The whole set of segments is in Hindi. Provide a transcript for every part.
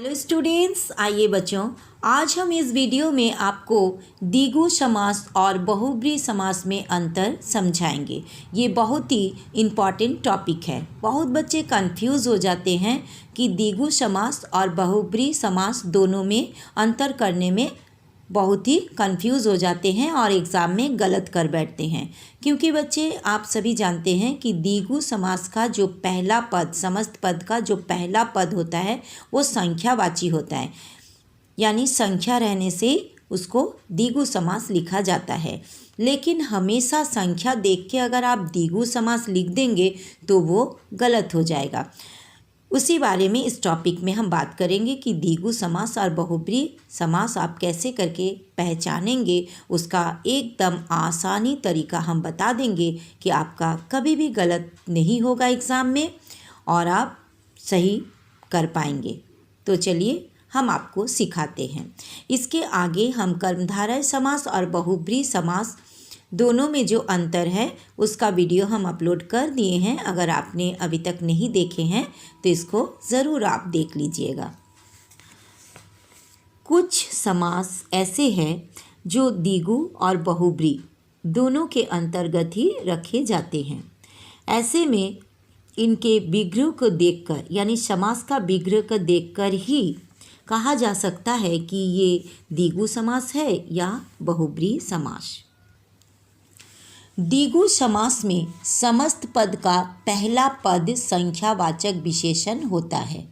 हेलो स्टूडेंट्स, आइए बच्चों, आज हम इस वीडियो में आपको द्विगु समास और बहुब्रीहि समास में अंतर समझाएंगे। ये बहुत ही इम्पॉर्टेंट टॉपिक है। बहुत बच्चे कंफ्यूज हो जाते हैं कि द्विगु समास और बहुब्रीहि समास दोनों में अंतर करने में बहुत ही कंफ्यूज हो जाते हैं और एग्ज़ाम में गलत कर बैठते हैं। क्योंकि बच्चे, आप सभी जानते हैं कि द्विगु समास का जो पहला पद, समस्त पद का जो पहला पद होता है वो संख्यावाची होता है, यानी संख्या रहने से उसको द्विगु समास लिखा जाता है। लेकिन हमेशा संख्या देख के अगर आप द्विगु समास लिख देंगे तो वो गलत हो जाएगा। उसी बारे में इस टॉपिक में हम बात करेंगे कि द्विगु समास और बहुब्रीहि समास आप कैसे करके पहचानेंगे। उसका एकदम आसानी तरीका हम बता देंगे कि आपका कभी भी गलत नहीं होगा एग्ज़ाम में और आप सही कर पाएंगे। तो चलिए हम आपको सिखाते हैं। इसके आगे हम कर्मधारय समास और बहुब्रीहि समास दोनों में जो अंतर है उसका वीडियो हम अपलोड कर दिए हैं। अगर आपने अभी तक नहीं देखे हैं तो इसको ज़रूर आप देख लीजिएगा। कुछ समास ऐसे हैं जो द्विगु और बहुब्रीहि दोनों के अंतर्गत ही रखे जाते हैं। ऐसे में इनके विग्रह को देखकर, यानी समास का विग्रह को देखकर ही कहा जा सकता है कि ये द्विगु समास है या बहुब्रीहि समास। द्विगु समास में समस्त पद का पहला पद संख्यावाचक विशेषण होता है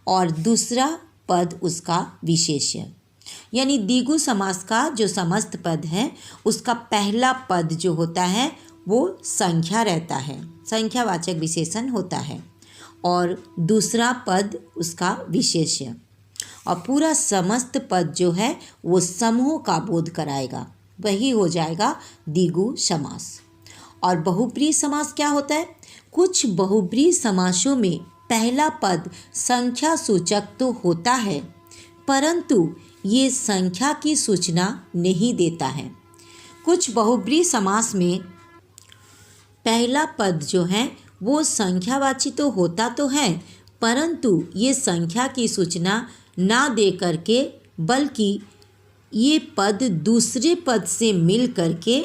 और दूसरा पद उसका विशेष्य। यानी द्विगु समास का जो समस्त पद है उसका पहला पद जो होता है वो संख्या रहता है, संख्यावाचक विशेषण होता है, और दूसरा पद उसका विशेष्य। और पूरा समस्त पद जो है वो समूह का बोध कराएगा, वही हो जाएगा द्विगु समास। और बहुब्रीहि समास क्या होता है? कुछ बहुब्रीहि समासों में पहला पद संख्या सूचक तो होता है परंतु ये संख्या की सूचना नहीं देता है। कुछ बहुब्रीहि समास में पहला पद जो है वो संख्यावाची तो होता तो है परंतु ये संख्या की सूचना ना दे करके, बल्कि ये पद दूसरे पद से मिल करके,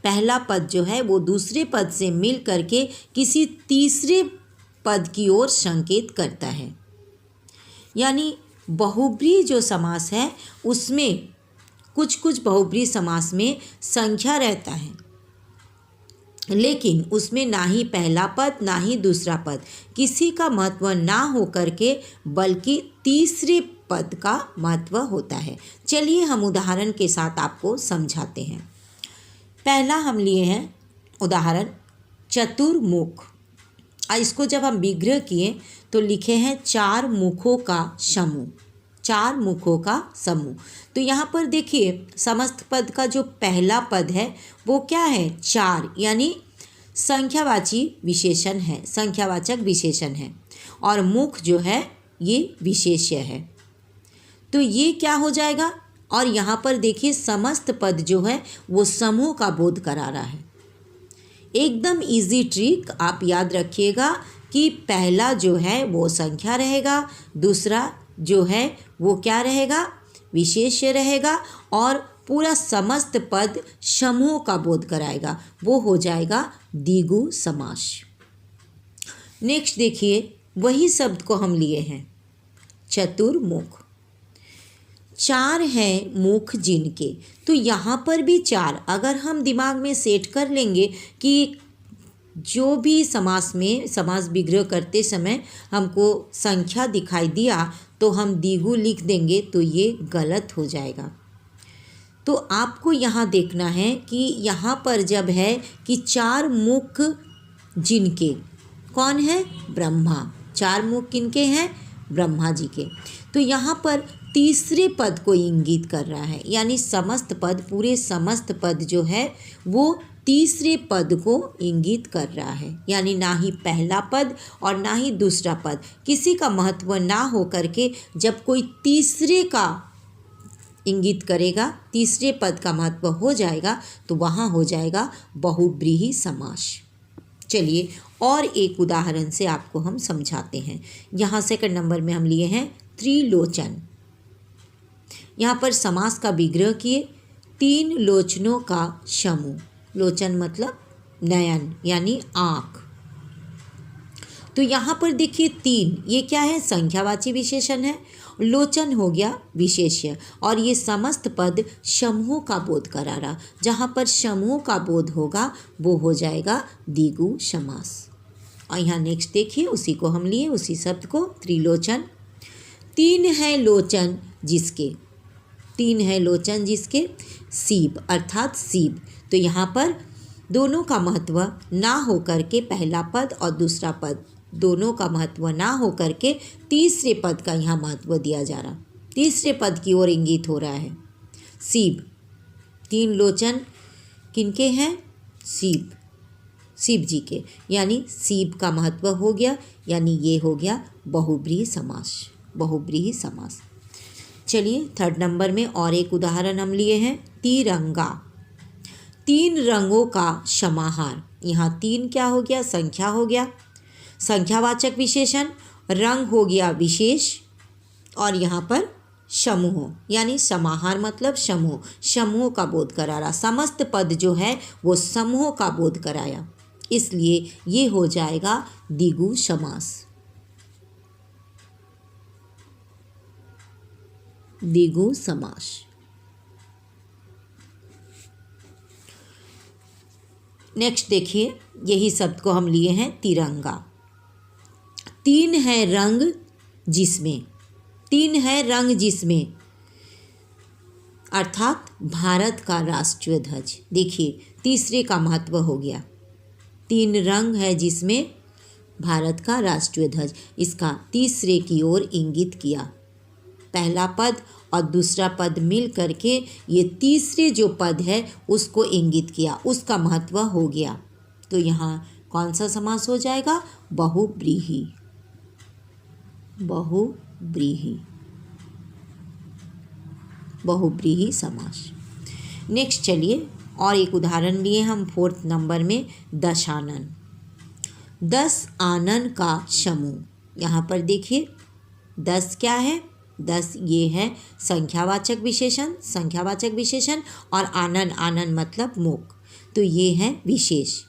पहला पद जो है वो दूसरे पद से मिल करके किसी तीसरे पद की ओर संकेत करता है। यानी बहुब्रीहि जो समास है उसमें कुछ बहुब्रीहि समास में संख्या रहता है लेकिन उसमें ना ही पहला पद ना ही दूसरा पद किसी का महत्व ना हो करके बल्कि तीसरे पद का महत्व होता है। चलिए हम उदाहरण के साथ आपको समझाते हैं। पहला हम लिए हैं उदाहरण चतुर्मुख। इसको जब हम विग्रह किए तो लिखे हैं चार मुखों का समूह, चार मुखों का समूह। तो यहाँ पर देखिए समस्त पद का जो पहला पद है वो क्या है? चार, यानी संख्यावाची विशेषण है, संख्यावाचक विशेषण है, और मुख जो है ये विशेष्य है। तो ये क्या हो जाएगा? और यहाँ पर देखिए समस्त पद जो है वो समूह का बोध करा रहा है। एकदम इजी ट्रिक आप याद रखिएगा कि पहला जो है वो संख्या रहेगा, दूसरा जो है वो क्या रहेगा? विशेष्य रहेगा, और पूरा समस्त पद समूह का बोध कराएगा, वो हो जाएगा द्विगु समास। नेक्स्ट देखिए, वही शब्द को हम लिए हैं चतुर्मुख। चार हैं मुख जिनके, तो यहाँ पर भी चार अगर हम दिमाग में सेट कर लेंगे कि जो भी समास में समास विग्रह करते समय हमको संख्या दिखाई दिया तो हम द्विगु लिख देंगे, तो ये गलत हो जाएगा। तो आपको यहाँ देखना है कि यहाँ पर जब है कि चार मुख जिनके, कौन है? ब्रह्मा। चार मुख किनके हैं? ब्रह्मा जी के। तो यहाँ पर तीसरे पद को इंगित कर रहा है, यानी समस्त पद, पूरे समस्त पद जो है वो तीसरे पद को इंगित कर रहा है। यानी ना ही पहला पद और ना ही दूसरा पद किसी का महत्व ना हो करके जब कोई तीसरे का इंगित करेगा, तीसरे पद का महत्व हो जाएगा, तो वहाँ हो जाएगा बहुब्रीहि समास। चलिए और एक उदाहरण से आपको हम समझाते हैं। यहाँ सेकंड नंबर में हम लिए हैं त्रिलोचन। यहाँ पर समास का विग्रह किए, तीन लोचनों का समूह। लोचन मतलब नयन यानी आँख। तो यहाँ पर देखिए तीन, ये क्या है? संख्यावाची विशेषण है। लोचन हो गया विशेष्य और ये समस्त पद समूह का बोध करा रहा। जहाँ पर समूह का बोध होगा वो हो जाएगा द्विगु समास। और यहाँ नेक्स्ट देखिए, उसी को हम लिए, उसी शब्द को, त्रिलोचन। तीन है लोचन जिसके, तीन है लोचन जिसके सीब अर्थात सीब। तो यहाँ पर दोनों का महत्व ना हो करके पहला पद और दूसरा पद दोनों का महत्व ना हो करके तीसरे पद का यहाँ महत्व दिया जा रहा, तीसरे पद की ओर इंगित हो रहा है। सीब, तीन लोचन किनके हैं? सीब, शिव जी के, यानी सीब का महत्व हो गया, यानी ये हो गया बहुब्रीहि समास, बहुब्रीहि समास। चलिए थर्ड नंबर में और एक उदाहरण हम लिए हैं, तिरंगा। तीन रंगों का समाहार। यहाँ तीन क्या हो गया? संख्या हो गया, संख्यावाचक विशेषण। रंग हो गया विशेष और यहाँ पर समूह यानी समाहार मतलब समूह, समूह का बोध करा रहा। समस्त पद जो है वो समूह का बोध कराया, इसलिए ये हो जाएगा द्विगु समास, द्विगु समास। नेक्स्ट देखिए, यही शब्द को हम लिए हैं तिरंगा। तीन है रंग जिसमें, तीन है रंग जिसमें अर्थात भारत का राष्ट्रीय ध्वज। देखिए तीसरे का महत्व हो गया, तीन रंग है जिसमें भारत का राष्ट्रीय ध्वज, इसका तीसरे की ओर इंगित किया। पहला पद और दूसरा पद मिल करके ये तीसरे जो पद है उसको इंगित किया, उसका महत्व हो गया। तो यहाँ कौन सा समास हो जाएगा? बहुब्रीहि, बहुब्रीहि, बहुब्रीहि समास। नेक्स्ट चलिए और एक उदाहरण लिए हम फोर्थ नंबर में, दशानन। 10 आनन का समूह। यहाँ पर देखिए 10 क्या है? 10 ये है संख्यावाचक विशेषण, संख्यावाचक विशेषण, और आनन, आनन मतलब मुख, तो ये है विशेष।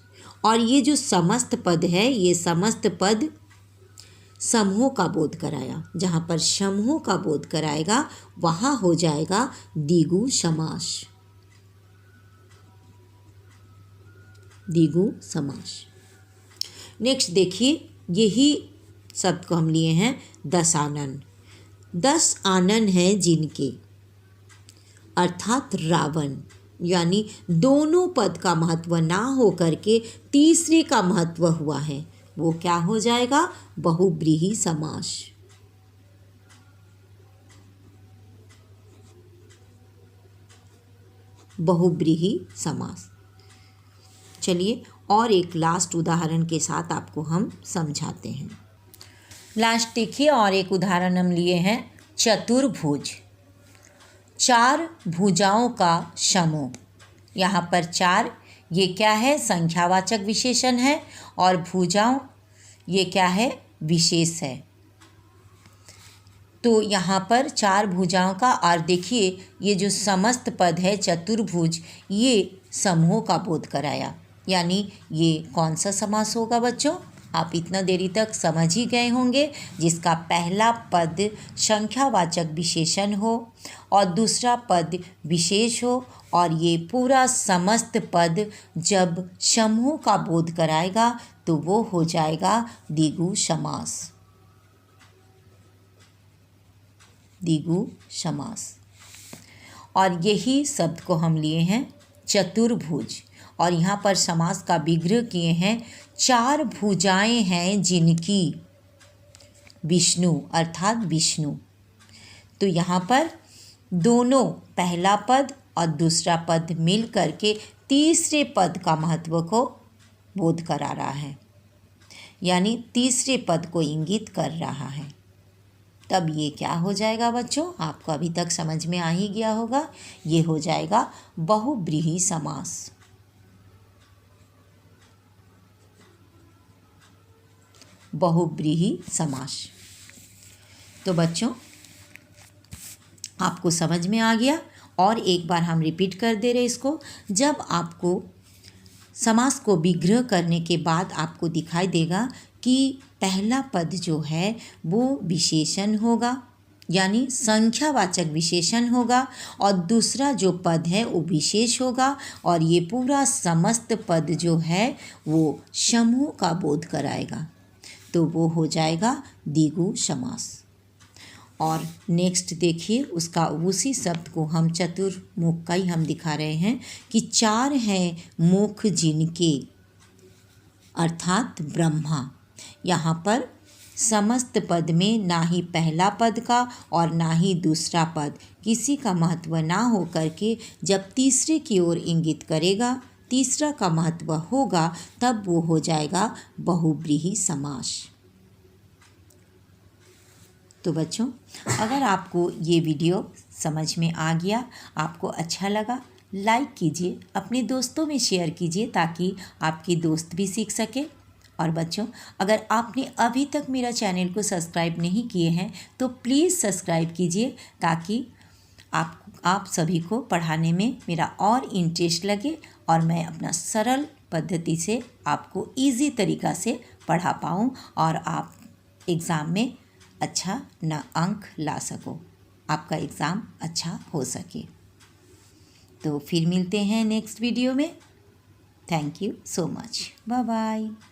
और ये जो समस्त पद है, ये समस्त पद समूह का बोध कराया। जहाँ पर समूह का बोध कराएगा वहाँ हो जाएगा द्विगु समास, द्विगु समास। नेक्स्ट देखिए, यही शब्द को हम लिए हैं दशानन। 10 आनन हैं जिनके अर्थात रावण, यानी दोनों पद का महत्व ना हो करके तीसरे का महत्व हुआ है, वो क्या हो जाएगा? बहुब्रीहि समास, बहुब्रीहि समास। चलिए और एक लास्ट उदाहरण के साथ आपको हम समझाते हैं। लास्ट देखिए, और एक उदाहरण हम लिए हैं, चतुर्भुज। 4 भुजाओं का समूह। यहाँ पर 4 ये क्या है? संख्यावाचक विशेषण है, और भुजाओं ये क्या है? विशेष है। तो यहाँ पर 4 भुजाओं का, और देखिए ये जो समस्त पद है चतुर्भुज, ये समूह का बोध कराया, यानी ये कौन सा समास होगा बच्चों? आप इतना देरी तक समझ ही गए होंगे, जिसका पहला पद संख्यावाचक विशेषण हो और दूसरा पद विशेष हो, और ये पूरा समस्त पद जब समूह का बोध कराएगा तो वो हो जाएगा द्विगु समास, द्विगु समास। और यही शब्द को हम लिए हैं चतुर्भुज, और यहाँ पर समास का विग्रह किए हैं, 4 भुजाएं हैं जिनकी विष्णु अर्थात विष्णु। तो यहाँ पर दोनों पहला पद और दूसरा पद मिल करके तीसरे पद का महत्व को बोध करा रहा है, यानी तीसरे पद को इंगित कर रहा है। तब ये क्या हो जाएगा बच्चों? आपको अभी तक समझ में आ ही गया होगा, ये हो जाएगा बहुब्रीहि समास, बहुब्रीहि समास। तो बच्चों आपको समझ में आ गया? और एक बार हम रिपीट कर दे रहे इसको। जब आपको समास को विग्रह करने के बाद आपको दिखाई देगा कि पहला पद जो है वो विशेषण होगा, यानी संख्यावाचक विशेषण होगा, और दूसरा जो पद है वो विशेष होगा, और ये पूरा समस्त पद जो है वो समूह का बोध कराएगा, तो वो हो जाएगा द्विगु समास। और नेक्स्ट देखिए, उसका उसी शब्द को हम चतुर्मुख का ही हम दिखा रहे हैं कि चार हैं मुख जिनके, अर्थात ब्रह्मा। यहाँ पर समस्त पद में ना ही पहला पद का और ना ही दूसरा पद किसी का महत्व ना हो करके जब तीसरे की ओर इंगित करेगा, तीसरा का महत्व होगा, तब वो हो जाएगा बहुव्रीहि समास। तो बच्चों, अगर आपको ये वीडियो समझ में आ गया, आपको अच्छा लगा, लाइक कीजिए, अपने दोस्तों में शेयर कीजिए ताकि आपके दोस्त भी सीख सके। और बच्चों, अगर आपने अभी तक मेरा चैनल को सब्सक्राइब नहीं किए हैं तो प्लीज़ सब्सक्राइब कीजिए ताकि आप सभी को पढ़ाने में मेरा और इंटरेस्ट लगे और मैं अपना सरल पद्धति से आपको इजी तरीक़ा से पढ़ा पाऊँ और आप एग्ज़ाम में अच्छा अंक ला सको, आपका एग्ज़ाम अच्छा हो सके। तो फिर मिलते हैं नेक्स्ट वीडियो में। Thank you so much. Bye bye.